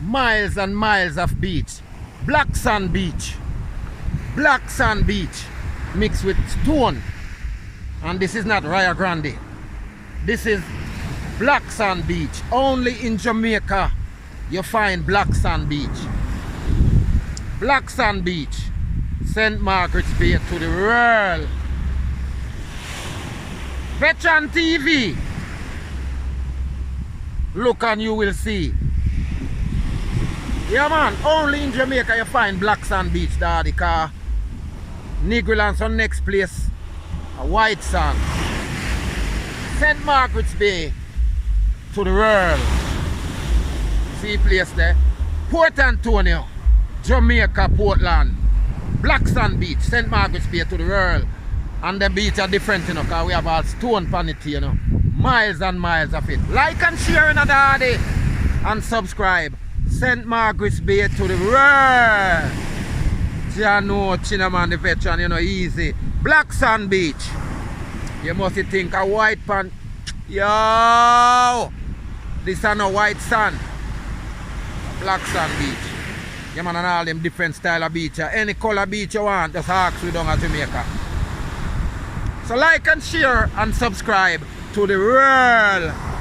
miles and miles of beach. Black sand beach. Black sand beach mixed with stone. And this is not Rio Grande. This is black sand beach. Only in Jamaica you find black sand beach. Black sand beach. St. Margaret's Bay to the world. Veteran TV. Look and you will see. Yeah man, only in Jamaica you find black sand beach, daddy car. Negrolands on next place. A white sand. St. Margaret's Bay to the world. See place there. Port Antonio, Jamaica, Portland. Black sand beach, St. Margaret's Bay to the world. And the beach are different, you know, because we have all stone on it, you know. Miles and miles of it. Like and share in a daddy. And subscribe. St. Margaret's Bay to the world. You know, Chinaman the veteran, you know, easy. Black sand beach. You must think a white pan. Yo! This is no white sand. Black sand beach. Yeah man, and all them different style of beach. Any color beach you want, just ask we down at Jamaica. So like and share and subscribe to the world.